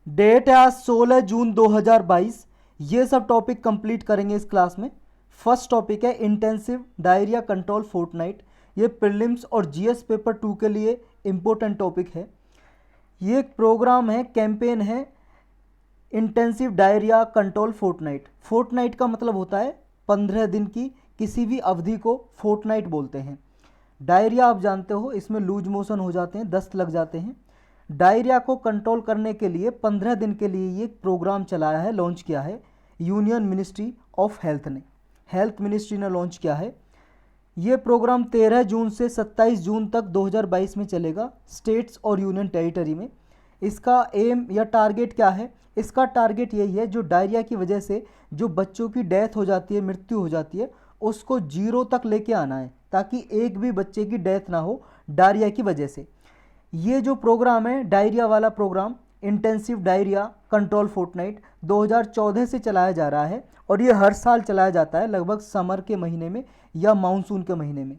Date है आज 16 जून 2022। ये सब टॉपिक कंप्लीट करेंगे इस क्लास में। फर्स्ट टॉपिक है इंटेंसिव डायरिया कंट्रोल फोर्टनाइट। ये प्रीलिम्स और जीएस पेपर 2 के लिए इम्पोर्टेंट टॉपिक है। ये एक प्रोग्राम है, कैंपेन है, intensive diarrhoea control fortnight. Fortnight का मतलब होता है 15 दिन की किसी भी अवधि को फोर्टनाइट बोलते हैं। डायरिया आप जानते हो, इसमें लूज मोशन हो जाते हैं, दस्त लग जाते हैं। डायरिया को कंट्रोल करने के लिए 15 दिन के लिए ये प्रोग्राम चलाया है, लॉन्च किया है यूनियन मिनिस्ट्री ऑफ हेल्थ ने। हेल्थ मिनिस्ट्री ने लॉन्च किया है। ये प्रोग्राम 13 जून से 27 जून तक 2022 में चलेगा स्टेट्स और यूनियन टेरिटरी में। इसका एम या टारगेट क्या है? इसका टारगेट यही है, जो डायरिया की वजह से जो बच्चों की डेथ हो जाती है, मृत्यु हो जाती है, उसको 0 तक लेके आना है, ताकि एक भी बच्चे की डेथ ना हो डायरिया की वजह से। ये जो प्रोग्राम है डायरिया वाला programme, intensive diarrhoea control fortnight, 2014 से चलाया जा रहा है और ये हर साल चलाया जाता है, लगभग समर के महीने में या मानसून के महीने में।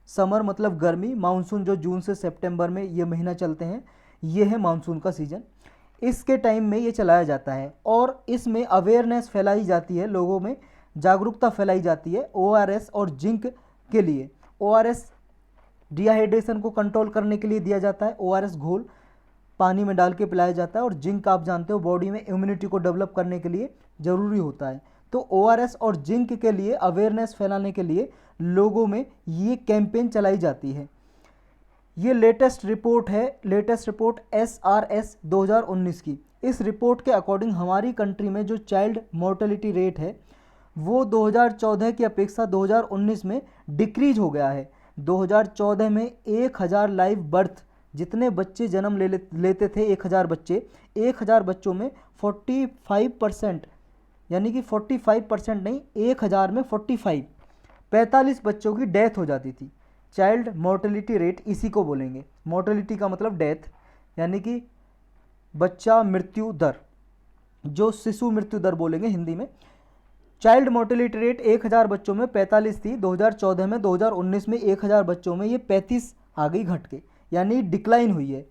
समर मतलब गर्मी, मानसून जो जून से सितंबर में ये महीना चलते हैं, ये है मानसून का सीज़न। इसके टाइम में ये चलाया जाता है और इसमें अवेयरनेस फैलाई जाती है, लोगों में जागरूकता फैलाई जाती है ओआरएस और जिंक के लिए। ओआरएस डिहाइड्रेशन को कंट्रोल करने के लिए दिया जाता है, ओआरएस घोल पानी में डाल के पिलाया जाता है, और जिंक आप जानते हो बॉडी में इम्यूनिटी को डेवलप करने के लिए ज़रूरी होता है। तो ओआरएस और जिंक के लिए अवेयरनेस फैलाने के लिए लोगों में ये कैंपेन चलाई जाती है। ये लेटेस्ट रिपोर्ट है, लेटेस्ट रिपोर्ट SRS 2019 की। इस रिपोर्ट के अकॉर्डिंग हमारी कंट्री में जो चाइल्ड मोर्टेलिटी रेट है वो 2014 की अपेक्षा 2019 में डिक्रीज हो गया है। 2014 में 1000 लाइव बर्थ, जितने बच्चे जन्म लेते थे 1000 बच्चे, 1000 बच्चों में 45%, यानी कि 45% नहीं, 1000 में 45 बच्चों की डेथ हो जाती थी। चाइल्ड मोर्टेलिटी रेट इसी को बोलेंगे। मोर्टेलिटी का मतलब डेथ, यानी कि बच्चा मृत्यु दर, जो शिशु मृत्यु दर बोलेंगे हिंदी में। चाइल्ड मोर्टेलिटी रेट 1000 बच्चों में 45 थी 2014 में, 2019 में 1000 बच्चों में ये 35 आ गई घट के, यानी डिक्लाइन हुई है।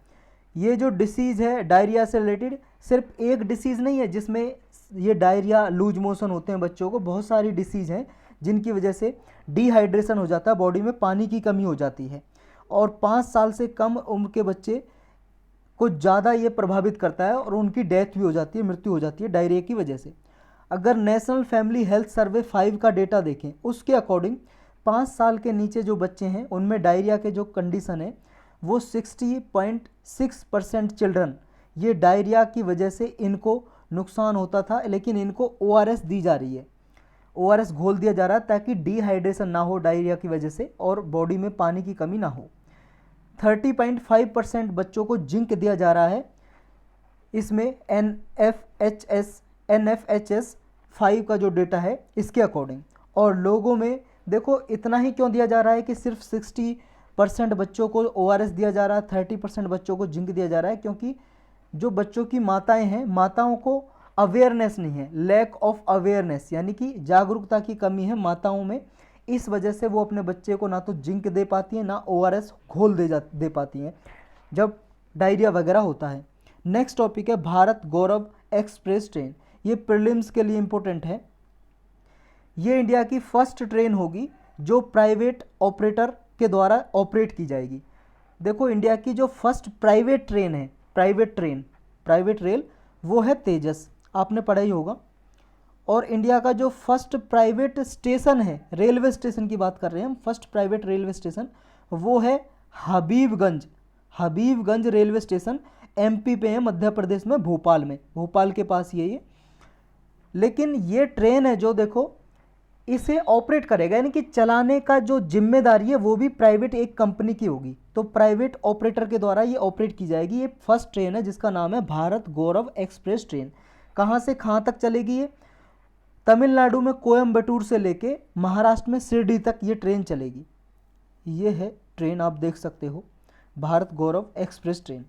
ये जो डिसीज़ है डायरिया से रिलेटेड, सिर्फ एक डिसीज़ नहीं है जिसमें ये डायरिया लूज मोशन होते हैं बच्चों को, बहुत सारी डिसीज़ हैं जिनकी वजह से डिहाइड्रेशन हो जाता है, बॉडी में पानी की कमी हो जाती है, और 5 साल से कम उम्र के बच्चे को ज़्यादा ये प्रभावित करता है और उनकी डेथ भी हो जाती है, मृत्यु हो जाती है डायरिया की वजह से। अगर नेशनल फैमिली हेल्थ सर्वे 5 का डेटा देखें, उसके अकॉर्डिंग 5 साल के नीचे जो बच्चे हैं उनमें डायरिया के जो कंडीशन है वो 60.6% चिल्ड्रन, ये डायरिया की वजह से इनको नुकसान होता था, लेकिन इनको ORS दी जा रही है, ORS घोल दिया जा रहा है ताकि डिहाइड्रेशन ना हो डायरिया की वजह से और बॉडी में पानी की कमी ना हो। 30.5% बच्चों को जिंक दिया जा रहा है, इसमें NFHS 5 का जो डेटा है इसके अकॉर्डिंग। और लोगों में देखो इतना ही क्यों दिया जा रहा है कि सिर्फ 60% बच्चों को ORS दिया जा रहा है, 30% बच्चों को जिंक दिया जा रहा है, क्योंकि जो बच्चों की माताएं हैं, माताओं को अवेयरनेस नहीं है, लैक ऑफ अवेयरनेस, यानी कि जागरूकता की कमी है माताओं में। इस वजह से वो अपने बच्चे को ना तो जिंक दे पाती हैं, ना ORS घोल दे पाती हैं जब डायरिया वगैरह होता है। नेक्स्ट टॉपिक है भारत गौरव एक्सप्रेस ट्रेन। ये प्रीलिम्स के लिए इम्पोर्टेंट है। ये इंडिया की फर्स्ट ट्रेन होगी जो प्राइवेट ऑपरेटर के द्वारा ऑपरेट की जाएगी। देखो इंडिया की जो फर्स्ट प्राइवेट ट्रेन है, प्राइवेट रेल, वो है तेजस, आपने पढ़ा ही होगा। और इंडिया का जो फर्स्ट प्राइवेट स्टेशन है, रेलवे स्टेशन की बात कर रहे हैं हम, फर्स्ट प्राइवेट रेलवे स्टेशन, वो है हबीबगंज रेलवे स्टेशन, MP पे है, मध्य प्रदेश में, भोपाल के पास ये। लेकिन ये ट्रेन है जो देखो इसे ऑपरेट करेगा, यानी कि चलाने का जो जिम्मेदारी है वो भी प्राइवेट एक कंपनी की होगी, तो प्राइवेट ऑपरेटर के द्वारा ये ऑपरेट की जाएगी। ये फर्स्ट ट्रेन है जिसका नाम है भारत गौरव एक्सप्रेस ट्रेन। कहाँ से कहाँ तक चलेगी ये? तमिलनाडु में कोयम्बटूर से लेके महाराष्ट्र में शिरडी तक ये ट्रेन चलेगी। ये है ट्रेन, आप देख सकते हो, भारत गौरव एक्सप्रेस ट्रेन।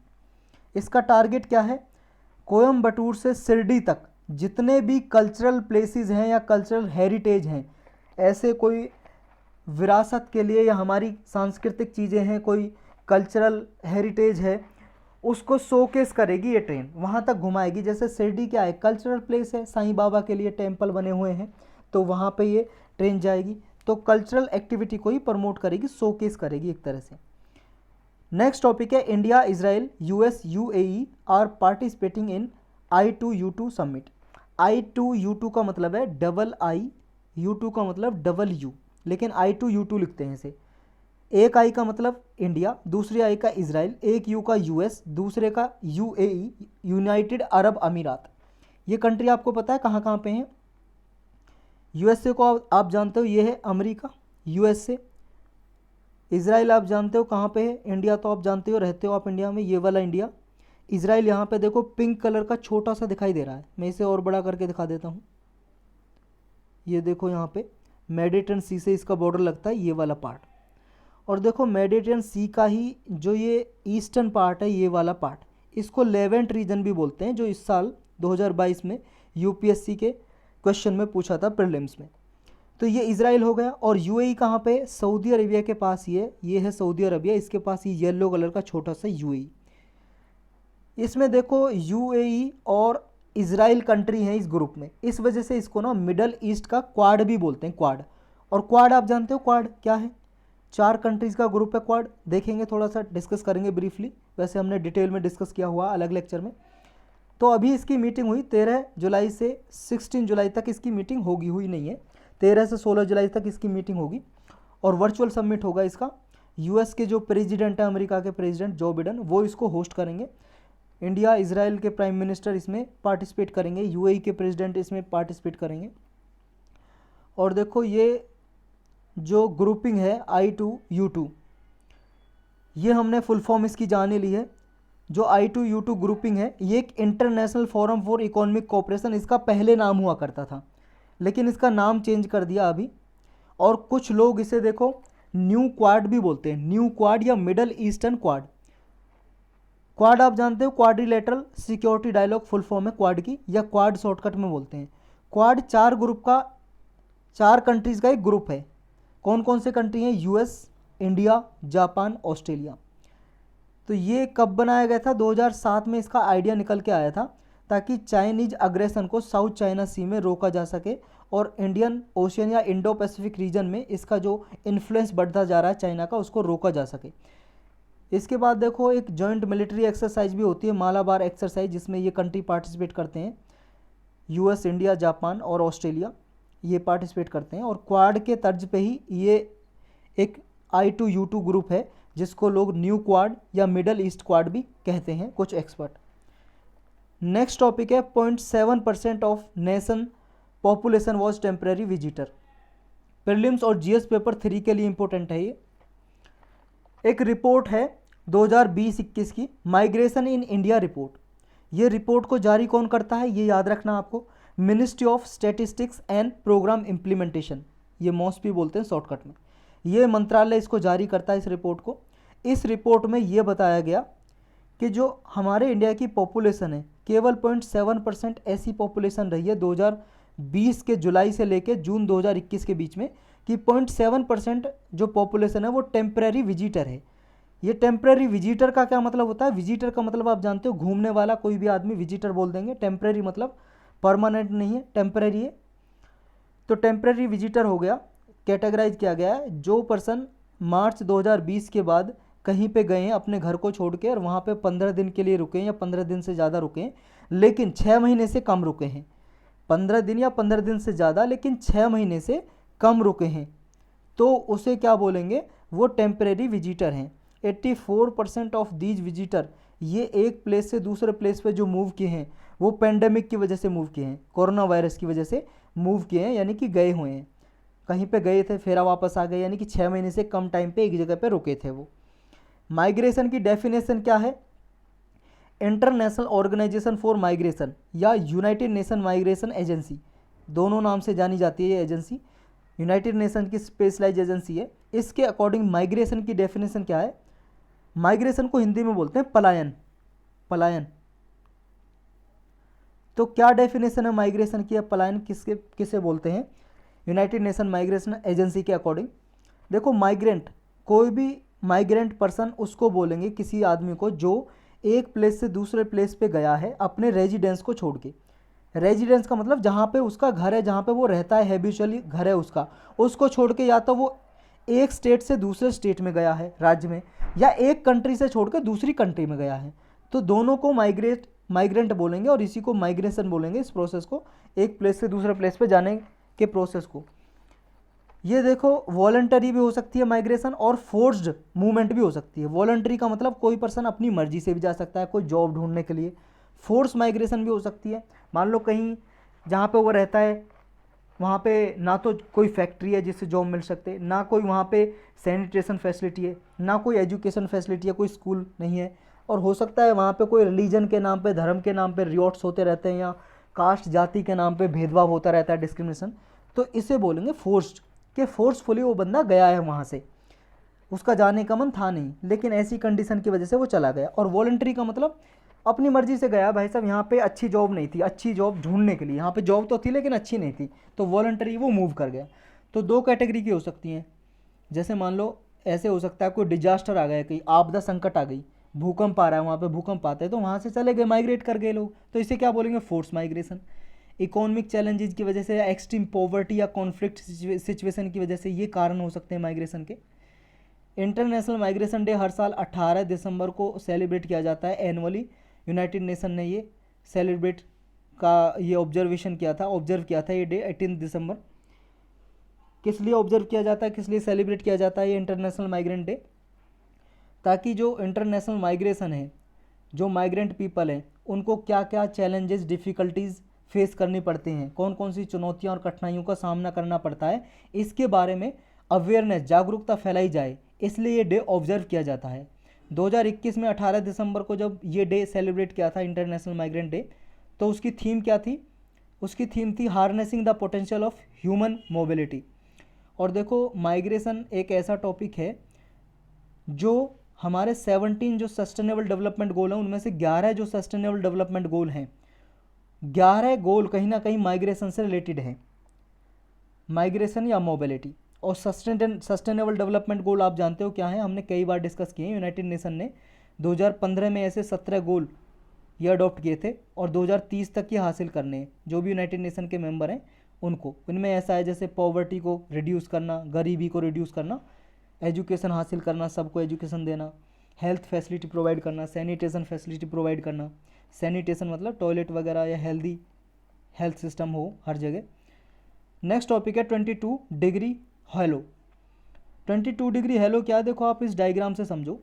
इसका टारगेट क्या है? कोयम्बटूर से शिरडी तक जितने भी कल्चरल प्लेसेस हैं या कल्चरल हेरिटेज हैं, ऐसे कोई विरासत के लिए या हमारी सांस्कृतिक चीज़ें हैं, कोई कल्चरल हेरिटेज है, उसको शोकेस करेगी ये ट्रेन, वहाँ तक घुमाएगी। जैसे शिरडी क्या है, कल्चरल प्लेस है, साईं बाबा के लिए टेम्पल बने हुए हैं, तो वहाँ पे ये ट्रेन जाएगी, तो कल्चरल एक्टिविटी को ही प्रमोट करेगी, शोकेस करेगी एक तरह से। नेक्स्ट टॉपिक है India, Israel, US, UAE are participating in I2U2 summit. I2U2 का मतलब है डबल आई, U2 का मतलब डबल यू, लेकिन I2U2 लिखते हैं इसे। एक आई का मतलब इंडिया, दूसरे आई का इजराइल, एक यू का यूएस, दूसरे का यूएई, यूनाइटेड अरब अमीरात। ये कंट्री आपको पता है कहाँ कहाँ पे हैं? यूएसए को आप जानते हो, ये है अमेरिका, यूएसए। इजराइल आप जानते हो कहाँ पे है? इंडिया तो आप जानते हो, रहते हो आप इंडिया में, ये वाला इंडिया। इजराइल यहाँ पे देखो पिंक कलर का छोटा सा दिखाई दे रहा है, मैं इसे और बड़ा करके दिखा देता हूँ। ये देखो यहाँ पे मेडिटेरेनियन सी से इसका बॉर्डर लगता है, ये वाला पार्ट। और देखो मेडिटेरेनियन सी का ही जो ये ईस्टर्न पार्ट है, ये वाला पार्ट, इसको लेवेंट रीजन भी बोलते हैं, जो इस साल 2022 में यूपीएससी के क्वेश्चन में पूछा था प्रीलिम्स में। तो ये इजराइल हो गया। और यूएई कहाँ पे? सऊदी अरेबिया के पास ये है सऊदी अरेबिया, इसके पास ये येलो कलर का छोटा सा यूएई। इसमें देखो यूएई और इजराइल कंट्री हैं इस ग्रुप में, इस वजह से इसको ना मिडल ईस्ट का क्वाड भी बोलते हैं, क्वाड। और क्वाड आप जानते हो क्वाड क्या है? 4 कंट्रीज़ का ग्रुप है क्वाड, देखेंगे थोड़ा सा डिस्कस करेंगे ब्रीफली, वैसे हमने डिटेल में डिस्कस किया हुआ अलग लेक्चर में। तो अभी इसकी मीटिंग हुई 13 जुलाई से 16 जुलाई तक इसकी मीटिंग होगी, हुई नहीं है, 13 से 16 जुलाई तक इसकी मीटिंग होगी और वर्चुअल समिट होगा इसका। यूएस के जो प्रेसिडेंट है, अमेरिका के प्रेसिडेंट जो बिडेन, वो इसको होस्ट करेंगे। इंडिया, इजराइल के प्राइम मिनिस्टर इसमें पार्टिसिपेट करेंगे, यूएई के प्रेसिडेंट इसमें पार्टिसिपेट करेंगे। और देखो ये जो ग्रुपिंग है I2U2, ये हमने फुल फॉर्म इसकी जाने ली है। जो I2U2 ग्रुपिंग है, ये एक international forum for economic cooperation, इसका पहले नाम हुआ करता था, लेकिन इसका नाम चेंज कर दिया अभी। और कुछ लोग इसे देखो न्यू क्वाड भी बोलते हैं, न्यू क्वाड या मिडल ईस्टर्न क्वाड। क्वाड आप जानते हो, quadrilateral security dialogue full form है क्वाड की, या क्वाड शॉर्टकट में बोलते हैं। क्वाड 4 ग्रुप का, 4 कंट्रीज़ का एक ग्रुप है। कौन कौन से कंट्री हैं? US, India, Japan, Australia. तो ये कब बनाया गया था? 2007 में इसका आइडिया निकल के आया था, ताकि चाइनीज अग्रेशन को साउथ चाइना सी में रोका जा सके और इंडियन ओशियन या इंडो पैसिफिक रीजन में इसका जो इन्फ्लुएंस बढ़ता जा रहा है चाइना का, उसको रोका जा सके। इसके बाद देखो एक जॉइंट मिलिट्री एक्सरसाइज भी होती है, मालाबार एक्सरसाइज, जिसमें ये कंट्री पार्टिसिपेट करते हैं, यूएस, इंडिया, जापान और ऑस्ट्रेलिया ये पार्टिसिपेट करते हैं। और क्वाड के तर्ज पे ही ये एक I2U2 ग्रुप है, जिसको लोग न्यू क्वाड या मिडल ईस्ट क्वाड भी कहते हैं कुछ एक्सपर्ट। नेक्स्ट टॉपिक है 0.7% of nation population was temporary visitor. Prelims और जीएस पेपर 3 के लिए इंपॉर्टेंट है ये। एक रिपोर्ट है 2020-21 की, माइग्रेशन इन इंडिया रिपोर्ट। ये रिपोर्ट को जारी कौन करता है? ये याद रखना आपको, ministry of statistics and programme implementation, ये मॉस्पी बोलते हैं शॉर्टकट में। ये मंत्रालय इसको जारी करता है इस रिपोर्ट को। इस रिपोर्ट में ये बताया गया कि जो हमारे इंडिया की पॉपुलेशन है, केवल 0.7% ऐसी पॉपुलेशन रही है 2020 के जुलाई से लेकर जून 2021 के बीच में, कि 0.7% जो पॉपुलेशन है वो टेम्परेरी विजिटर है। ये टेम्परेरी विजिटर का क्या मतलब होता है? विजिटर का मतलब आप जानते हो, घूमने वाला कोई भी आदमी विजिटर बोल देंगे। टेम्परेरी मतलब परमानेंट नहीं है, टेम्परेरी है। तो टेम्परेरी विजिटर हो गया, कैटेगराइज किया गया है जो पर्सन मार्च 2020 के बाद कहीं पे गए हैं अपने घर को छोड़ के और वहाँ पे 15 दिन के लिए रुके हैं या 15 दिन से ज़्यादा रुके हैं, लेकिन 6 महीने से कम रुके हैं। 15 दिन या 15 दिन से ज़्यादा लेकिन 6 महीने से कम रुके हैं, तो उसे क्या बोलेंगे? वो टेम्परेरी विजिटर हैं। 84% ऑफ दीज विजिटर, ये एक प्लेस से दूसरे प्लेस पे जो मूव किए हैं वो पेंडेमिक की वजह से मूव किए हैं, कोरोना वायरस की वजह से मूव किए हैं, यानी कि गए हुए हैं, कहीं पे गए थे फिर वापस आ गए, यानी कि 6 महीने से कम टाइम पे एक जगह पे रुके थे वो। माइग्रेशन की डेफिनेशन क्या है? इंटरनेशनल ऑर्गेनाइजेशन फॉर माइग्रेशन या यूनाइटेड नेशन माइग्रेशन एजेंसी, दोनों नाम से जानी जाती है ये एजेंसी, यूनाइटेड नेशन की स्पेशलाइज एजेंसी है। इसके अकॉर्डिंग माइग्रेशन की डेफिनेशन क्या है? माइग्रेशन को हिंदी में बोलते हैं पलायन, पलायन। तो क्या डेफिनेशन है माइग्रेशन की? पलायन किसे बोलते हैं यूनाइटेड नेशन माइग्रेशन एजेंसी के अकॉर्डिंग? देखो माइग्रेंट, कोई भी माइग्रेंट पर्सन उसको बोलेंगे किसी आदमी को जो एक प्लेस से दूसरे प्लेस पे गया है अपने रेजिडेंस को छोड़ के। रेजिडेंस का मतलब जहाँ पे उसका घर है, जहाँ पे वो रहता है, हैबिचुअली घर है उसका, उसको छोड़ के या तो वो एक स्टेट से दूसरे स्टेट में गया है, राज्य में, या एक कंट्री से छोड़ कर दूसरी कंट्री में गया है, तो दोनों को माइग्रेंट बोलेंगे और इसी को माइग्रेशन बोलेंगे, इस प्रोसेस को, एक प्लेस से दूसरे प्लेस पे जाने के प्रोसेस को। ये देखो वॉलंटरी भी हो सकती है माइग्रेशन और फोर्स्ड मूवमेंट भी हो सकती है। वॉलंटरी का मतलब कोई पर्सन अपनी मर्जी से भी जा सकता है कोई जॉब ढूंढने के लिए। फोर्स माइग्रेशन भी हो सकती है, मान लो कहीं जहाँ पे वो रहता है वहाँ पे ना तो कोई फैक्ट्री है जिससे जॉब मिल सकते, ना कोई वहाँ पे सैनिटेशन फैसिलिटी है, ना कोई एजुकेशन फैसिलिटी है, कोई स्कूल नहीं है, और हो सकता है वहाँ पे कोई रिलीजन के नाम पे, धर्म के नाम पे रियॉट्स होते रहते हैं, या कास्ट जाति के नाम पे भेदभाव होता रहता है, डिस्क्रिमिनेशन। तो इसे बोलेंगे फोर्स्ड, कि फोर्सफुली वो बंदा गया है वहाँ से, उसका जाने का मन था नहीं लेकिन ऐसी कंडीशन की वजह से वो चला गया। और वॉलंटरी का मतलब अपनी मर्जी से गया, भाई साहब यहाँ पे अच्छी जॉब नहीं थी, अच्छी जॉब ढूंढने के लिए, यहाँ पे जॉब तो थी लेकिन अच्छी नहीं थी, तो वॉलंटरी वो मूव कर गया। तो दो कैटेगरी की हो सकती हैं, जैसे मान लो ऐसे हो सकता है कोई डिजास्टर आ गया, कहीं आपदा संकट आ गई, भूकंप आ रहा है, वहाँ पे भूकंप आते हैं तो वहाँ से चले गए, माइग्रेट कर गए लोग, तो इसे क्या बोलेंगे, फोर्स माइग्रेशन। इकोनॉमिक चैलेंजेस की वजह से या एक्सट्रीम पॉवर्टी या कॉन्फ्लिक्ट सिचुएशन की वजह से ये कारण हो सकते हैं माइग्रेशन के। इंटरनेशनल माइग्रेशन डे हर साल 18 दिसंबर को सेलिब्रेट किया जाता है एनुअली। यूनाइटेड नेशन ने ये सेलिब्रेट का ये ऑब्जर्व किया था ये डे 18 दिसंबर। किस लिए ऑब्जर्व किया जाता है, किस लिए सेलिब्रेट किया जाता है ये इंटरनेशनल माइग्रेंट डे, ताकि जो इंटरनेशनल माइग्रेशन है, जो माइग्रेंट पीपल हैं, उनको क्या क्या चैलेंजेस डिफ़िकल्टीज़ फेस करनी पड़ती हैं, कौन कौन सी चुनौतियां और कठिनाइयों का सामना करना पड़ता है, इसके बारे में अवेयरनेस, जागरूकता फैलाई जाए, इसलिए ये डे ऑब्जर्व किया जाता है। 2021 में 18 दिसंबर को जब ये डे सेलिब्रेट किया था, इंटरनेशनल माइग्रेंट डे, तो उसकी थीम क्या थी, उसकी थीम थी harnessing the potential of human mobility. और देखो माइग्रेशन एक ऐसा टॉपिक है जो हमारे 17 जो सस्टेनेबल डेवलपमेंट गोल हैं उनमें से 11 जो सस्टेनेबल डेवलपमेंट गोल हैं, 11 गोल कहीं ना कहीं माइग्रेशन से रिलेटेड हैं, माइग्रेशन या मोबिलिटी। और सस्टेनेबल डेवलपमेंट गोल आप जानते हो क्या है, हमने कई बार डिस्कस किए हैं। यूनाइटेड नेशन ने 2015 में ऐसे 17 गोल ये अडॉप्ट किए थे और 2030 तक ये हासिल करने हैं, जो भी यूनाइटेड नेशन के मेंबर हैं उनको। इनमें ऐसा है जैसे पॉवर्टी को रिड्यूस करना, गरीबी को रिड्यूस करना, एजुकेशन हासिल करना, सबको एजुकेशन देना, हेल्थ फैसिलिटी प्रोवाइड करना, सैनिटेशन फैसिलिटी प्रोवाइड करना। सैनिटेशन मतलब टॉयलेट वगैरह या हेल्दी हेल्थ सिस्टम हो हर जगह। नेक्स्ट टॉपिक है 22 डिग्री हेलो। 22 डिग्री हेलो क्या है, देखो आप इस डायग्राम से समझो,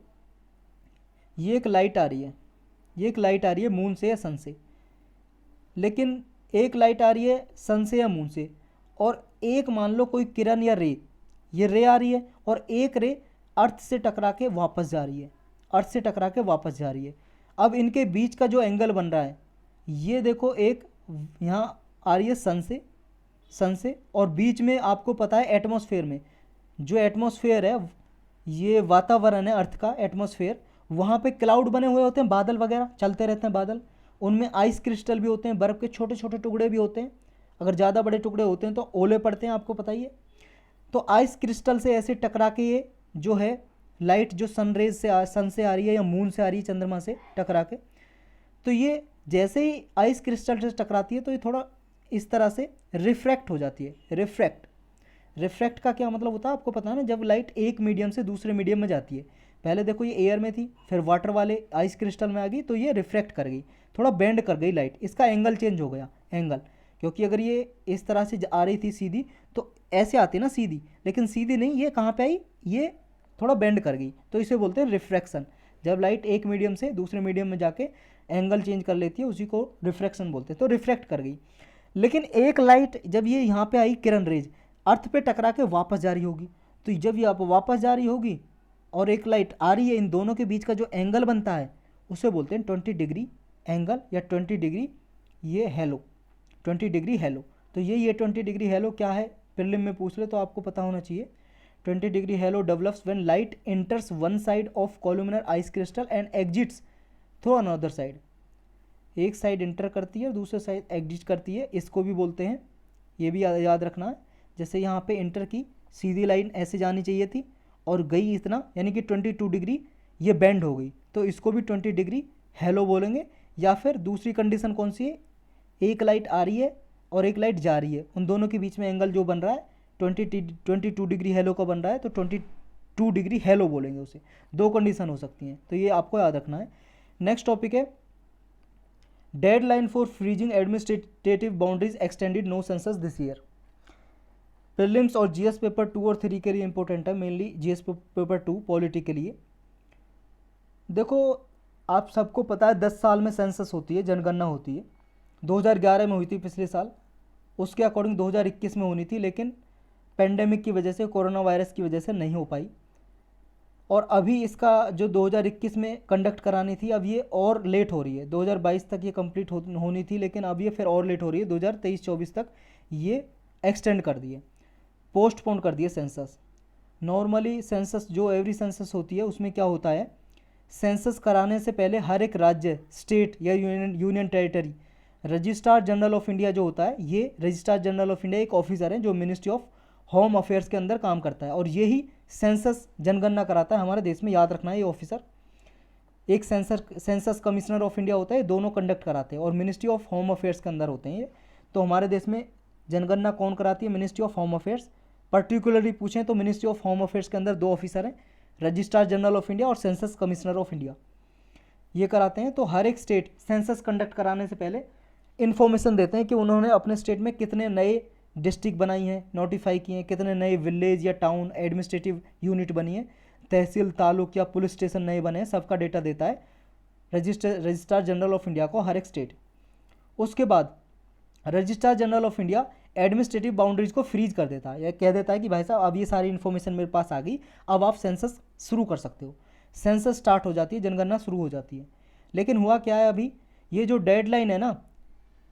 ये एक लाइट आ रही है, ये एक लाइट आ रही है मून से या सन से, लेकिन एक लाइट आ रही है सन से या मून से, और एक मान लो कोई किरण या रे, ये रे आ रही है, और एक रे अर्थ से टकरा के वापस जा रही है, अर्थ से टकरा के वापस जा रही है। अब इनके बीच का जो एंगल बन रहा है, ये देखो एक यहाँ आ रही है सन से, और बीच में आपको पता है एटमॉस्फेयर में, जो एटमॉस्फेयर है ये वातावरण है अर्थ का, एटमॉस्फेयर, वहाँ पे क्लाउड बने हुए होते हैं, बादल वगैरह चलते रहते हैं बादल, उनमें आइस क्रिस्टल भी होते हैं, बर्फ़ के छोटे छोटे टुकड़े भी होते हैं, अगर ज़्यादा बड़े टुकड़े होते हैं तो ओले पड़ते हैं, आपको पता ही है। तो आइस क्रिस्टल से ऐसे टकरा के ये जो है लाइट जो सन से आ रही है या मून से आ रही है, चंद्रमा से टकरा के, तो ये जैसे ही आइस क्रिस्टल से टकराती है तो ये थोड़ा इस तरह से रिफ्रैक्ट हो जाती है। रिफ्रैक्ट का क्या मतलब होता है आपको पता है ना, जब लाइट एक मीडियम से दूसरे मीडियम में जाती है, पहले देखो ये एयर में थी, फिर वाटर वाले आइस क्रिस्टल में आ गई, तो ये रिफ्रैक्ट कर गई, थोड़ा बेंड कर गई लाइट, इसका एंगल चेंज हो गया, एंगल, क्योंकि अगर ये इस तरह से आ रही थी सीधी तो ऐसे आती ना सीधी, लेकिन सीधी नहीं, ये कहाँ पे आई, ये थोड़ा बेंड कर गई, तो इसे बोलते हैं रिफ्रैक्शन। जब लाइट एक मीडियम से दूसरे मीडियम में जाके एंगल चेंज कर लेती है उसी को रिफ्रैक्शन बोलते हैं, तो रिफ्रैक्ट कर गई। लेकिन एक लाइट जब ये यहाँ पे आई, किरण रेज अर्थ पे टकरा के वापस जा रही होगी, तो जब ये आप वापस जा रही होगी और एक लाइट आ रही है, इन दोनों के बीच का जो एंगल बनता है उसे बोलते हैं 20 डिग्री एंगल या 20 डिग्री ये हेलो, 20 डिग्री हेलो। तो ये 20 डिग्री हेलो क्या है, प्रीलिम में पूछ ले तो आपको पता होना चाहिए। 20 degree halo develops when light enters one side of columnar ice crystal and exits through another side. एक साइड इंटर करती है और दूसरे साइड एग्जिट करती है, इसको भी बोलते हैं, ये भी याद रखना है। जैसे यहाँ पे इंटर की, सीधी लाइन ऐसे जानी चाहिए थी और गई इतना, यानी कि 22 डिग्री ये बेंड हो गई, तो इसको भी 20 डिग्री हेलो बोलेंगे, या फिर दूसरी कंडीशन कौन सी है, एक लाइट आ रही है और एक लाइट जा रही है, उन दोनों के बीच में एंगल जो बन रहा है 22 डिग्री हेलो का बन रहा है, तो 22 डिग्री हेलो बोलेंगे उसे। दो कंडीशन हो सकती हैं, तो ये आपको याद रखना है। नेक्स्ट टॉपिक है deadline for freezing administrative boundaries extended, no census this year. Prelims और जीएस पेपर 2 और 3 के लिए इंपॉर्टेंट है, मेनली जीएस पेपर 2 पॉलिटी के लिए। देखो आप सबको पता है 10 साल में सेंसस होती है, जनगणना होती है। 2011 में हुई थी पिछले साल, उसके अकॉर्डिंग 2021 में होनी थी, लेकिन पेंडेमिक की वजह से, कोरोना वायरस की वजह से नहीं हो पाई। और अभी इसका जो 2021 में कंडक्ट करानी थी, अब ये और लेट हो रही है। 2022 तक ये कंप्लीट होनी थी, लेकिन अब ये फिर और लेट हो रही है, 2023-24 तक ये एक्सटेंड कर दिए, पोस्टपोन कर दिए सेंसस। नॉर्मली सेंसस जो एवरी सेंसस होती है उसमें क्या होता है, सेंसस कराने से पहले हर एक राज्य, स्टेट या union territory, registrar general of India जो होता है, ये रजिस्ट्रार जनरल ऑफ इंडिया एक ऑफिसर है जो मिनिस्ट्री ऑफ होम अफेयर्स के अंदर काम करता है, और यही सेंसस जनगणना कराता है हमारे देश में। याद रखना है ये ऑफिसर। एक सेंसस कमिश्नर ऑफ इंडिया होता है, दोनों कंडक्ट कराते हैं और मिनिस्ट्री ऑफ होम अफेयर्स के अंदर होते हैं ये। तो हमारे देश में जनगणना कौन कराती है, ministry of home affairs. Particularly पूछें तो मिनिस्ट्री ऑफ होम अफेयर्स के अंदर दो ऑफिसर हैं, रजिस्ट्रार जनरल ऑफ इंडिया और सेंसस कमिश्नर ऑफ इंडिया, ये कराते हैं। तो हर एक स्टेट सेंसस कंडक्ट कराने से पहले इन्फॉर्मेशन देते हैं कि उन्होंने अपने स्टेट में कितने नए डिस्ट्रिक्ट बनाई हैं, नोटिफाई किए हैं, कितने नए विलेज या टाउन एडमिनिस्ट्रेटिव यूनिट बनी है, तहसील, तालुक या पुलिस स्टेशन नए बने हैं, सबका डेटा देता है रजिस्ट्रार जनरल ऑफ इंडिया को हर एक स्टेट। उसके बाद registrar general of India administrative boundaries को फ्रीज कर देता है, या कह देता है कि भाई साहब अब ये सारी इन्फॉर्मेशन मेरे पास आ गई, अब आप सेंसस शुरू कर सकते हो। सेंसस स्टार्ट हो जाती है, जनगणना शुरू हो जाती है। लेकिन हुआ क्या है, अभी ये जो डेडलाइन है ना,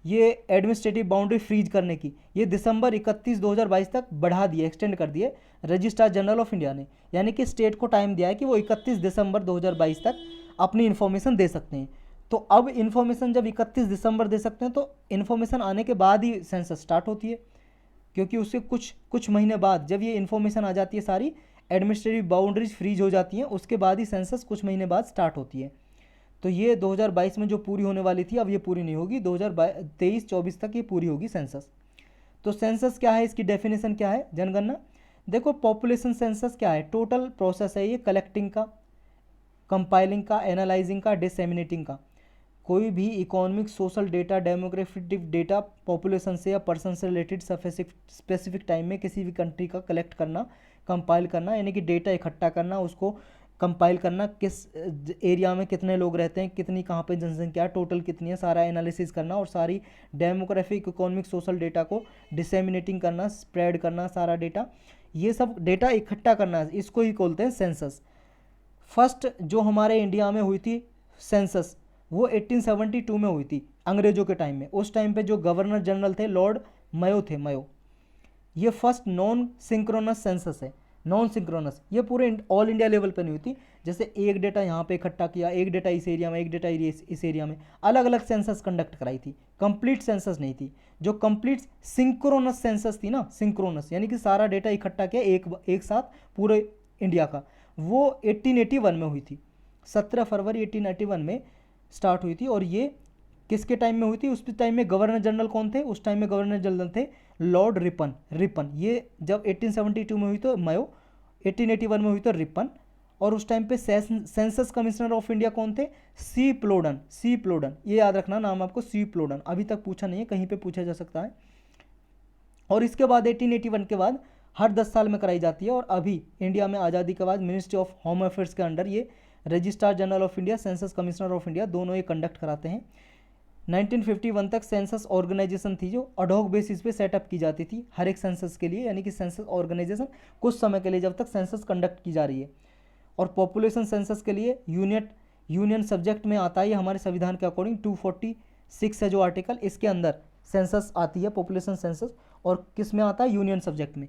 ये एडमिनिस्ट्रेटिव बाउंड्री फ्रीज करने की, ये दिसंबर 31 2022 तक बढ़ा दिए, एक्सटेंड कर दिए रजिस्ट्रार जनरल ऑफ इंडिया ने। यानी कि स्टेट को टाइम दिया है कि वो 31 दिसंबर 2022 तक अपनी इन्फॉर्मेशन दे सकते हैं। तो अब इन्फॉर्मेशन जब 31 दिसंबर दे सकते हैं, तो इन्फॉर्मेशन आने के बाद ही सेंसस स्टार्ट होती है, क्योंकि उससे कुछ महीने बाद जब ये इन्फॉर्मेशन आ जाती है, सारी एडमिनिस्ट्रेटिव बाउंड्रीज फ्रीज हो जाती हैं, उसके बाद ही सेंसस कुछ महीने बाद स्टार्ट होती है। तो ये 2022 में जो पूरी होने वाली थी, अब ये पूरी नहीं होगी, 2023-24 तक ये पूरी होगी सेंसस। तो सेंसस क्या है, इसकी डेफिनेशन क्या है, जनगणना। देखो पॉपुलेशन सेंसस क्या है, टोटल प्रोसेस है ये कलेक्टिंग का, कंपाइलिंग का, एनालाइजिंग का, डिसेमिनेटिंग का। कोई भी economic, social data, demographic data population से या पर्सन से रिलेटेड स्पेसिफिक टाइम में किसी भी कंट्री का कलेक्ट करना, कंपाइल करना, यानी कि डेटा इकट्ठा करना, उसको कंपाइल करना, किस एरिया में कितने लोग रहते हैं, कितनी कहाँ पे जनसंख्या, टोटल कितनी है, सारा एनालिसिस करना, और सारी डेमोग्राफिक, इकोनॉमिक, सोशल डेटा को डिसेमिनेटिंग करना, स्प्रेड करना, सारा डेटा, ये सब डेटा इकट्ठा करना, इसको ही बोलते हैं सेंसस। फर्स्ट जो हमारे इंडिया में हुई थी सेंसस, वो 1872 में हुई थी, अंग्रेजों के टाइम में। उस टाइम पे जो गवर्नर जनरल थे लॉर्ड मयो थे, मयो। ये फर्स्ट नॉन सिंक्रोनस सेंसस है, नॉन सिंक्रोनस। ये पूरे ऑल इंडिया लेवल पर नहीं हुई थी, जैसे एक डेटा यहाँ पे इकट्ठा किया, एक डेटा इस एरिया में, एक डेटा इस एरिया में, अलग अलग सेंसस कंडक्ट कराई थी, कंप्लीट सेंसस नहीं थी। जो कंप्लीट सिंक्रोनस सेंसस थी ना, सिंक्रोनस यानी कि सारा डेटा इकट्ठा किया एक साथ पूरे इंडिया का, वो 1881 में हुई थी, 17 फरवरी 1881 में स्टार्ट हुई थी। और ये किसके टाइम में हुई थी, उस टाइम में गवर्नर जनरल कौन थे, उस टाइम में गवर्नर जनरल थे लॉर्ड रिपन। ये जब 1872 में हुई तो मयो, 1881 में हुई तो रिपन। और उस टाइम पे सेंसस कमिश्नर ऑफ इंडिया कौन थे, सी प्लोडन। ये याद रखना नाम आपको, सी प्लोडन। अभी तक पूछा नहीं है, कहीं पे पूछा जा सकता है। और इसके बाद 1881 के बाद हर 10 साल में कराई जाती है। और अभी इंडिया में आज़ादी के बाद मिनिस्ट्री ऑफ होम अफेयर्स के अंडर ये registrar general of India, census commissioner of India, दोनों ये कंडक्ट कराते हैं। 1951 तक सेंसस ऑर्गेनाइजेशन थी जो अडॉक बेसिस पे सेटअप की जाती थी हर एक सेंसस के लिए, यानी कि सेंसस ऑर्गेनाइजेशन कुछ समय के लिए, जब तक सेंसस कंडक्ट की जा रही है। और पॉपुलेशन सेंसस के लिए यूनियन सब्जेक्ट में आता है, हमारे संविधान के अकॉर्डिंग 246 है जो आर्टिकल, इसके अंदर सेंसस आती है, पॉपुलेशन सेंसस। और किस में आता है, यूनियन सब्जेक्ट में।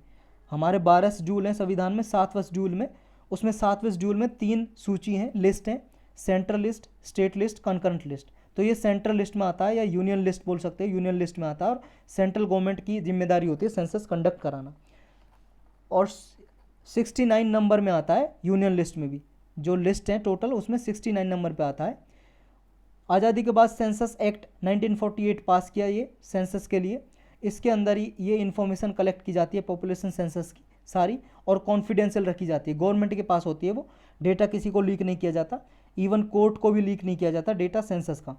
हमारे 12 शेड्यूल हैं संविधान में, 7वें शेड्यूल में, उसमें 7वें शेड्यूल में 3 सूची हैं, लिस्ट हैं, central list, state list, concurrent list. तो ये सेंट्रल लिस्ट में आता है, या यूनियन लिस्ट बोल सकते हैं, यूनियन लिस्ट में आता है। और सेंट्रल गवर्नमेंट की जिम्मेदारी होती है सेंसस कंडक्ट कराना। और 69 नंबर में आता है यूनियन लिस्ट में भी, जो लिस्ट है टोटल उसमें 69 नंबर पे आता है। आज़ादी के बाद सेंसस एक्ट 1948 पास किया ये सेंसस के लिए। इसके अंदर ही ये इन्फॉर्मेशन कलेक्ट की जाती है पॉपुलेशन सेंसस की सारी, और कॉन्फिडेंशियल रखी जाती है, गवर्नमेंट के पास होती है वो डेटा, किसी को लीक नहीं किया जाता, इवन कोर्ट को भी लीक नहीं किया जाता डेटा सेंसस का।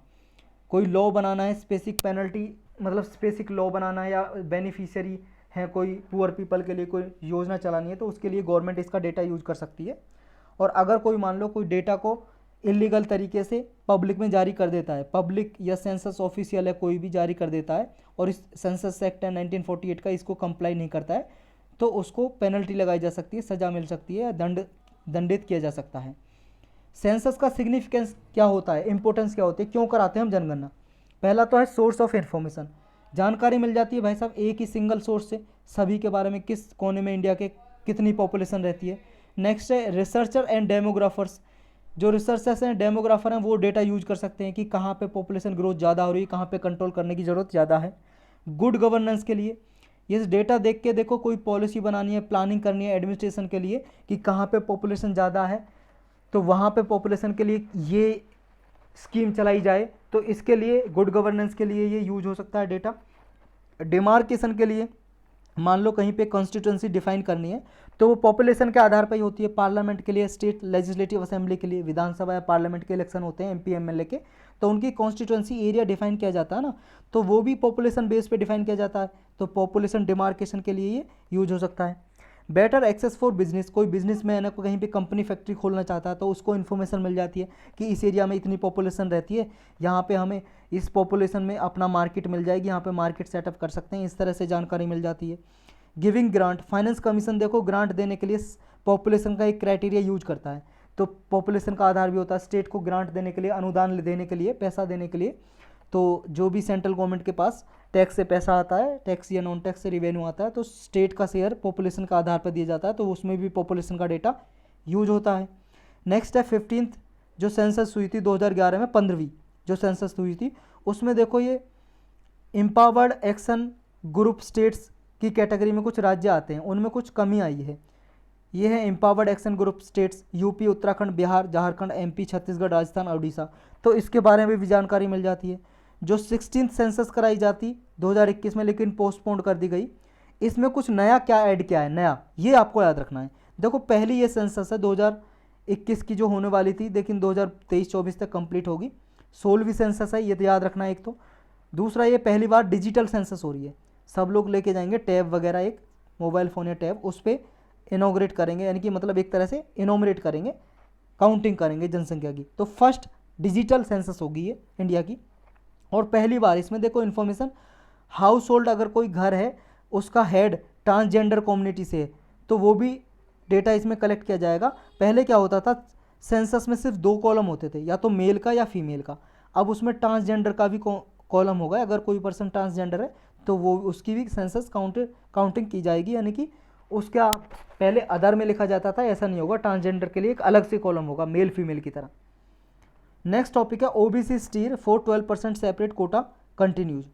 कोई लॉ बनाना है, स्पेसिफिक पेनल्टी मतलब स्पेसिफिक लॉ बनाना है, या बेनिफिशियरी है कोई पुअर पीपल के लिए कोई योजना चलानी है, तो उसके लिए गवर्नमेंट इसका डेटा यूज कर सकती है। और अगर कोई मान लो कोई डेटा को इलीगल तरीके से पब्लिक में जारी कर देता है, पब्लिक या सेंसस ऑफिशियल है कोई भी जारी कर देता है, और इस सेंसस एक्ट 1948 का इसको कंप्लाई नहीं करता है, तो उसको पेनल्टी लगाई जा सकती है, सज़ा मिल सकती है, या दंडित किया जा सकता है। सेंसस का सिग्निफिकेंस क्या होता है, इंपॉर्टेंस क्या होती है, क्यों कराते हैं हम जनगणना? पहला तो है सोर्स ऑफ इन्फॉर्मेशन, जानकारी मिल जाती है भाई साहब एक ही सिंगल सोर्स से सभी के बारे में, किस कोने में इंडिया के कितनी पॉपुलेशन रहती है। नेक्स्ट है रिसर्चर एंड डेमोग्राफर्स, जो रिसर्चर्स हैं डेमोग्राफर हैं वो डेटा यूज कर सकते हैं कि कहाँ पे पॉपुलेशन ग्रोथ ज़्यादा हो रही है, कहाँ पे कंट्रोल करने की ज़रूरत ज़्यादा है। गुड गवर्नेंस के लिए ये डेटा देख के देखो कोई पॉलिसी बनानी है, प्लानिंग करनी है एडमिनिस्ट्रेशन के लिए कि कहाँ पे पॉपुलेशन ज़्यादा है, तो वहाँ पे पॉपुलेशन के लिए ये स्कीम चलाई जाए, तो इसके लिए गुड गवर्नेंस के लिए ये यूज हो सकता है डेटा। डिमार्केशन के लिए मान लो कहीं पे कॉन्स्टिट्यूंसी डिफाइन करनी है, तो वो पॉपुलेशन के आधार पर ही होती है। पार्लियामेंट के लिए, स्टेट लेजिस्लेटिव असेंबली के लिए, विधानसभा या पार्लियामेंट के इलेक्शन होते हैं एमपी एमएलए के, तो उनकी कॉन्स्टिट्यूंसी एरिया डिफाइन किया जाता है ना, तो वो भी पॉपुलेशन बेस पे डिफाइन किया जाता है, तो पॉपुलेशन डिमार्केशन के लिए ये यूज हो सकता है। बेटर एक्सेस फॉर बिजनेस, कोई बिजनेस मैन है को कहीं पे कंपनी फैक्ट्री खोलना चाहता है, तो उसको इन्फॉर्मेशन मिल जाती है कि इस एरिया में इतनी पॉपुलेशन रहती है, यहाँ पे हमें इस पॉपुलेशन में अपना मार्केट मिल जाएगी, यहाँ पे मार्केट सेटअप कर सकते हैं, इस तरह से जानकारी मिल जाती है। गिविंग ग्रांट, फाइनेंस कमीशन देखो ग्रांट देने के लिए पॉपुलेशन का एक क्राइटेरिया यूज करता है, तो पॉपुलेशन का आधार भी होता है स्टेट को ग्रांट देने के लिए, अनुदान देने के लिए, पैसा देने के लिए। तो जो भी सेंट्रल गवर्नमेंट के पास टैक्स से पैसा आता है, टैक्स या नॉन टैक्स से रिवेन्यू आता है, तो स्टेट का शेयर पॉपुलेशन का आधार पर दिया जाता है, तो उसमें भी पॉपुलेशन का डेटा यूज होता है। नेक्स्ट है 15th जो सेंसस हुई थी 2011 में, 15वीं जो सेंसस हुई थी, उसमें देखो ये एम्पावर्ड एक्शन ग्रुप स्टेट्स की कैटेगरी में कुछ राज्य आते हैं, उनमें कुछ कमी आई है। ये है empowered action group states, UP, Uttarakhand, Bihar, Jharkhand, MP, Chhattisgarh, Rajasthan, Orissa, तो इसके बारे में भी जानकारी मिल जाती है। जो 16th सेंसस कराई जाती 2021 में, लेकिन पोस्टपोन कर दी गई, इसमें कुछ नया क्या ऐड किया है, नया ये आपको याद रखना है। देखो पहली ये सेंसस है 2021 की जो होने वाली थी, लेकिन 2023-24 तक कंप्लीट होगी, 16वीं सेंसस है, ये तो याद रखना है एक तो। दूसरा ये पहली बार डिजिटल सेंसस हो रही है, सब लोग लेके जाएंगे टैब वगैरह, एक मोबाइल फ़ोन या टैब, उस पर इनोग्रेट करेंगे, यानी कि मतलब एक तरह से इनोमरेट करेंगे, काउंटिंग करेंगे जनसंख्या की। तो फर्स्ट डिजिटल सेंसस होगी ये इंडिया की, और पहली बार इसमें देखो इन्फॉर्मेशन हाउस होल्ड, अगर कोई घर है उसका हेड ट्रांसजेंडर कम्युनिटी से है, तो वो भी डेटा इसमें कलेक्ट किया जाएगा। पहले क्या होता था, सेंसस में सिर्फ 2 कॉलम होते थे, या तो मेल का या फीमेल का, अब उसमें ट्रांसजेंडर का भी कॉलम होगा, अगर कोई पर्सन ट्रांसजेंडर है तो वो उसकी भी सेंसस काउंटिंग की जाएगी, यानी कि उसका पहले अदर में लिखा जाता था, ऐसा नहीं होगा, ट्रांसजेंडर के लिए एक अलग से कॉलम होगा मेल फीमेल की तरह। नेक्स्ट टॉपिक है OBC stir for 12% separate quota continues.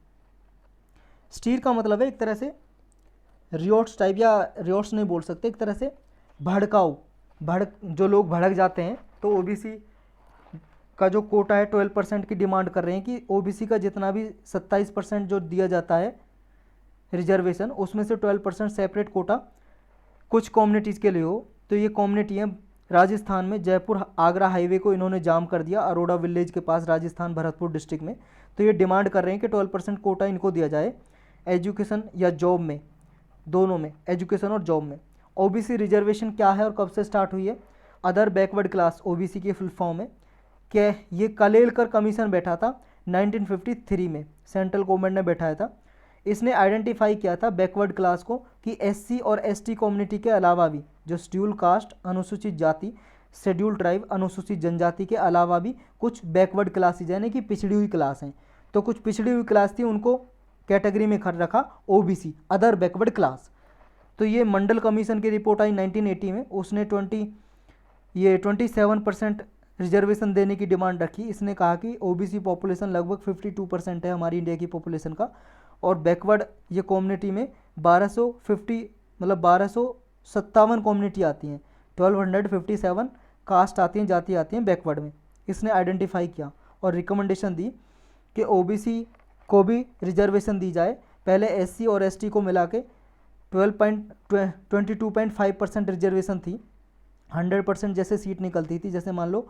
Stir का मतलब है एक तरह से रियोट्स टाइप, या रियोट्स नहीं बोल सकते, एक तरह से भड़काऊ, जो लोग भड़क जाते हैं, तो ओबीसी का जो कोटा है 12% की डिमांड कर रहे हैं कि ओबीसी का जितना भी 27% जो दिया जाता है रिजर्वेशन, उसमें से 12% सेपरेट कोटा कुछ कम्युनिटीज़ के लिए हो। तो ये कम्युनिटी है राजस्थान में, जयपुर आगरा हाईवे को इन्होंने जाम कर दिया, अरोड़ा विलेज के पास, राजस्थान भरतपुर डिस्ट्रिक्ट में। तो ये डिमांड कर रहे हैं कि 12% कोटा इनको दिया जाए एजुकेशन या जॉब में, दोनों में, एजुकेशन और जॉब में। ओबीसी रिजर्वेशन क्या है और कब से स्टार्ट हुई है? अदर बैकवर्ड क्लास, ओबीसी की फुल फॉर्म है। क्या ये कलेलकर कमीशन बैठा था 1953 में, सेंट्रल गवर्नमेंट ने बैठाया था। इसने आइडेंटिफाई किया था बैकवर्ड क्लास को कि एससी और एसटी कम्युनिटी के अलावा भी जो शेड्यूल कास्ट, अनुसूचित जाति, शेड्यूल ट्राइब, अनुसूचित जनजाति के अलावा भी कुछ बैकवर्ड क्लासेज यानी कि पिछड़ी हुई क्लास हैं, तो कुछ पिछड़ी हुई क्लास थी उनको कैटेगरी में रखा ओबीसी, अदर बैकवर्ड क्लास। तो ये मंडल कमीशन की रिपोर्ट आई 1980 में, उसने 27% रिजर्वेशन देने की डिमांड रखी। इसने कहा कि ओबीसी पॉपुलेशन लगभग 52% है हमारी इंडिया की पॉपुलेशन का, और बैकवर्ड ये कम्युनिटी में 1257 कम्युनिटी आती हैं, 1257 कास्ट आती हैं, जाति आती हैं बैकवर्ड में, इसने आइडेंटिफाई किया। और रिकमेंडेशन दी कि ओबीसी को भी रिजर्वेशन दी जाए। पहले एससी और एसटी को मिला के 22.5% रिजर्वेशन थी। 100% जैसे सीट निकलती थी, जैसे मान लो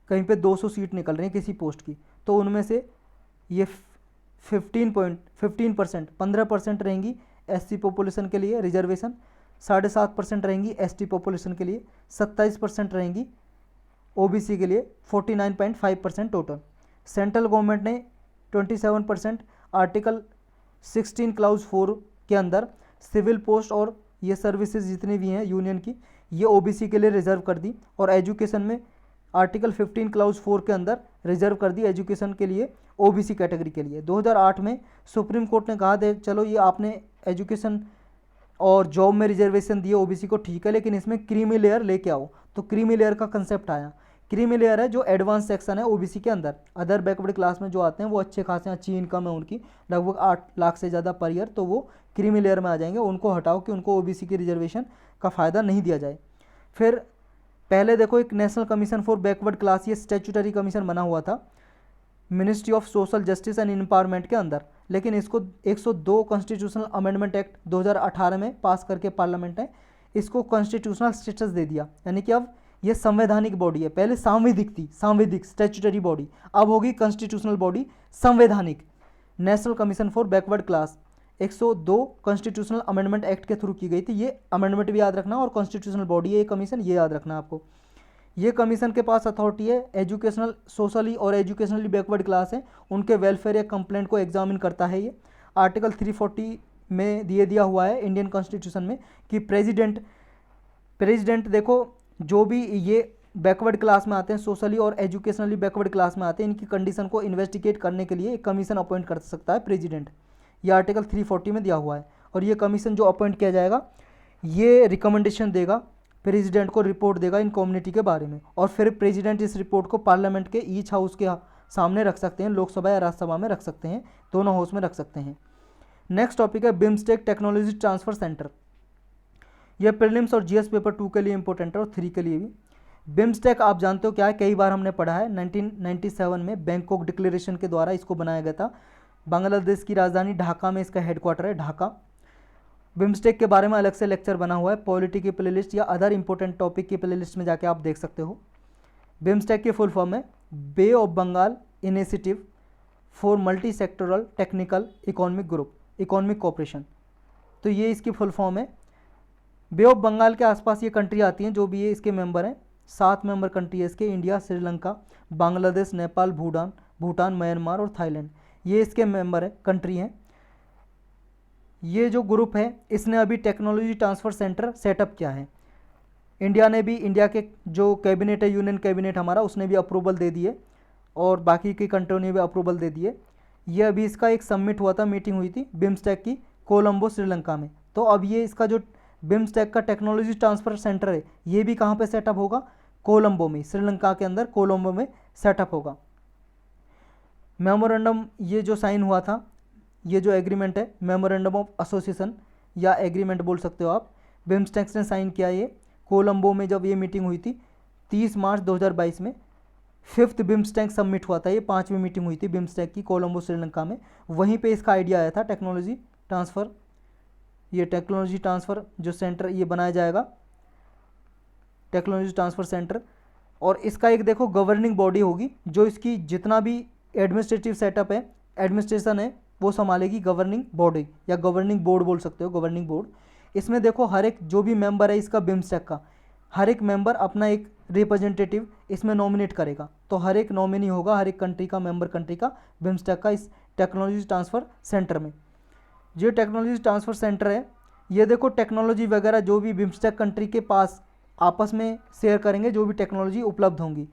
कहीं पे 200 सीट निकल रही हैं किसी पोस्ट की, तो उनमें से ये 15% रहेंगी एससी पॉपुलेशन के लिए रिजर्वेशन, 7.5% रहेंगी एसटी पॉपुलेशन के लिए, 27% रहेंगी ओबीसी के लिए, 49.5% टोटल। सेंट्रल गवर्नमेंट ने 27% आर्टिकल 16 क्लाउज 4 के अंदर सिविल पोस्ट और ये सर्विसेज जितनी भी हैं यूनियन की, ये ओबीसी के लिए रिजर्व कर दी। और एजुकेशन में आर्टिकल 15 क्लाउज 4 के अंदर रिजर्व कर दी एजुकेशन के लिए ओबीसी कैटेगरी के लिए। 2008 में सुप्रीम कोर्ट ने कहा दे चलो ये आपने एजुकेशन और जॉब में रिजर्वेशन दिए ओबीसी को, ठीक है, लेकिन इसमें क्रीमी लेयर लेके आओ। तो क्रीमी लेयर का कंसेप्ट आया। क्रीमी लेयर है जो एडवांस सेक्शन है ओबीसी के अंदर, अदर बैकवर्ड क्लास में जो आते हैं वो अच्छे खासे, अच्छी इनकम है उनकी लगभग 8 लाख से ज़्यादा पर ईयर, तो वो क्रीमी लेयर में आ जाएंगे। उनको हटाओ कि उनको ओबीसी की रिजर्वेशन का फ़ायदा नहीं दिया जाए। फिर पहले देखो एक national commission for backward class, ये स्टैट्यूटरी कमीशन बना हुआ था ministry of social justice and empowerment के अंदर, लेकिन इसको 102 कॉन्स्टिट्यूशनल अमेंडमेंट एक्ट 2018 में पास करके पार्लियामेंट ने इसको कॉन्स्टिट्यूशनल स्टेटस दे दिया। यानी कि अब ये संवैधानिक बॉडी है। पहले सांविधिक थी, सांविधिक स्टैट्यूटरी बॉडी, अब होगी कॉन्स्टिट्यूशनल बॉडी संवैधानिक। National commission for backward class 102 constitutional amendment act के थ्रू की गई थी। ये अमेंडमेंट भी याद रखना और कॉन्स्टिट्यूशनल बॉडी है ये कमीशन, ये याद रखना आपको। ये कमीशन के पास अथॉरिटी है एजुकेशनल, सोशली और एजुकेशनली बैकवर्ड क्लास है उनके वेलफेयर या कंप्लेंट को एग्जामिन करता है। ये आर्टिकल 340 में दिया हुआ है इंडियन कॉन्स्टिट्यूशन में कि प्रेसिडेंट देखो जो भी ये बैकवर्ड क्लास में आते हैं, सोशली और एजुकेशनली बैकवर्ड क्लास में आते हैं, इनकी कंडीशन को इन्वेस्टिगेट करने के लिए एक कमीशन अपॉइंट कर सकता है प्रेसिडेंट। ये आर्टिकल 340 में दिया हुआ है। और ये कमीशन जो अपॉइंट किया जाएगा ये रिकमेंडेशन देगा, प्रेसिडेंट को रिपोर्ट देगा इन कम्युनिटी के बारे में, और फिर प्रेसिडेंट इस रिपोर्ट को पार्लियामेंट के ईच हाउस के सामने रख सकते हैं, लोकसभा या राज्यसभा में रख सकते हैं, दोनों हाउस में रख सकते हैं। नेक्स्ट टॉपिक है बिम्स्टेक टेक्नोलॉजी ट्रांसफर सेंटर। यह प्रीलिम्स और जीएस पेपर 2 के लिए इंपॉर्टेंट है और 3 के लिए भी। बिम्स्टेक आप जानते हो क्या है, कई बार हमने पढ़ा है। 1997 में बैंकॉक डिक्लेरेशन के द्वारा इसको बनाया गया था। बांग्लादेश की राजधानी ढाका में इसका हेडक्वार्टर है, ढाका। बिम्स्टेक के बारे में अलग से लेक्चर बना हुआ है, पॉलिटी की प्लेलिस्ट या अदर इंपॉर्टेंट टॉपिक की प्लेलिस्ट में जाके आप देख सकते हो। बिम्स्टेक की फुल फॉर्म है Bay of Bengal initiative for multi sectoral technical economic group, economic cooperation. तो ये इसकी फुल फॉर्म है। बे ऑफ बंगाल के आसपास ये कंट्री आती हैं जो भी ये इसके मेंबर हैं। 7 मेंबर कंट्री है इसके, इंडिया, श्रीलंका, बांग्लादेश, नेपाल, भूटान, म्यांमार और थाईलैंड, ये इसके मेंबर है, कंट्री हैं। ये जो ग्रुप है इसने अभी टेक्नोलॉजी ट्रांसफ़र सेंटर सेटअप किया है। इंडिया ने भी, इंडिया के जो कैबिनेट है, यूनियन कैबिनेट हमारा, उसने भी अप्रूवल दे दिए और बाकी की कंट्रियों ने भी अप्रूवल दे दिए। ये अभी इसका एक सबमिट हुआ था, मीटिंग हुई थी बिम्स्टेक की कोलंबो, श्रीलंका में। तो अब ये इसका जो बिम्स्टेक का टेक्नोलॉजी ट्रांसफ़र सेंटर है ये भी कहाँ पे सेटअप होगा, कोलंबो में, श्रीलंका के अंदर कोलंबो में सेटअप होगा। मेमोरेंडम ये जो साइन हुआ था, ये जो एग्रीमेंट है, मेमोरेंडम ऑफ एसोसिएशन या एग्रीमेंट बोल सकते हो आप, बिम्स्टेक ने साइन किया ये कोलंबो में। जब ये मीटिंग हुई थी 30 मार्च 2022 में, 5th बिम्स्टेक सबमिट हुआ था, ये 5वीं मीटिंग हुई थी बिम्स्टेक की कोलंबो, श्रीलंका में। वहीं पे इसका आइडिया आया था टेक्नोलॉजी ट्रांसफ़र, ये टेक्नोलॉजी ट्रांसफ़र जो सेंटर ये बनाया जाएगा, टेक्नोलॉजी ट्रांसफ़र सेंटर। और इसका एक देखो गवर्निंग बॉडी होगी जो इसकी जितना भी एडमिनिस्ट्रेटिव सेटअप है, एडमिनिस्ट्रेशन है, वो संभालेगी गवर्निंग बॉडी या गवर्निंग बोर्ड बोल सकते हो, गवर्निंग बोर्ड। इसमें देखो हर एक जो भी मेंबर है इसका बिम्स्टेक का, हर एक मेंबर अपना एक रिप्रेजेंटेटिव इसमें नॉमिनेट करेगा। तो हर एक नॉमिनी होगा, हर एक कंट्री का, मेंबर कंट्री का, बिम्स्टेक का इस टेक्नोलॉजी ट्रांसफ़र सेंटर में। जो टेक्नोलॉजी ट्रांसफ़र सेंटर है ये देखो टेक्नोलॉजी वगैरह जो भी बिम्स्टेक कंट्री के पास आपस में शेयर करेंगे, जो भी टेक्नोलॉजी उपलब्ध होंगी,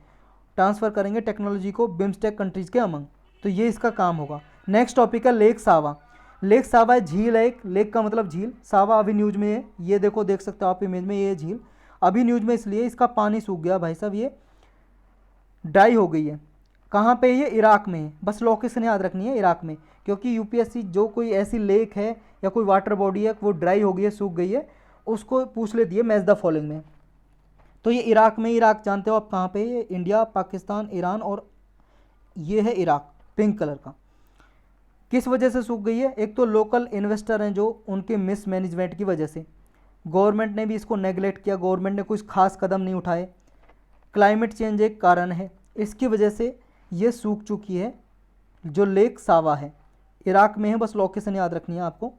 ट्रांसफ़र करेंगे टेक्नोलॉजी को बिम्स्टेक कंट्रीज़ के अमंग। तो ये इसका काम होगा। नेक्स्ट टॉपिक है लेक सावा। लेक सावा झील है एक, लेक का मतलब झील, सावा अभी न्यूज़ में है, ये देखो देख सकते हो आप इमेज में, ये झील अभी न्यूज़ में इसलिए इसका पानी सूख गया भाई साहब, ये ड्राई हो गई है। कहाँ पे ये, इराक में है, बस लोकेशन याद रखनी है, इराक में। क्योंकि यूपीएससी जो कोई ऐसी लेक है या कोई वाटर बॉडी है वो ड्राई हो गई है, सूख गई है, उसको पूछ लेती है मैच द फॉलोइंग में। तो ये इराक में, इराक जानते हो आप कहाँ पे है, इंडिया, पाकिस्तान, ईरान और ये है इराक, पिंक कलर का। किस वजह से सूख गई है? एक तो लोकल इन्वेस्टर हैं जो उनके मिसमैनेजमेंट की वजह से, गवर्नमेंट ने भी इसको नेगलेक्ट किया, गवर्नमेंट ने कुछ खास कदम नहीं उठाए, क्लाइमेट चेंज एक कारण है, इसकी वजह से ये सूख चुकी है। जो लेक सावा है इराक में है, बस लोकेशन याद रखनी है आपको।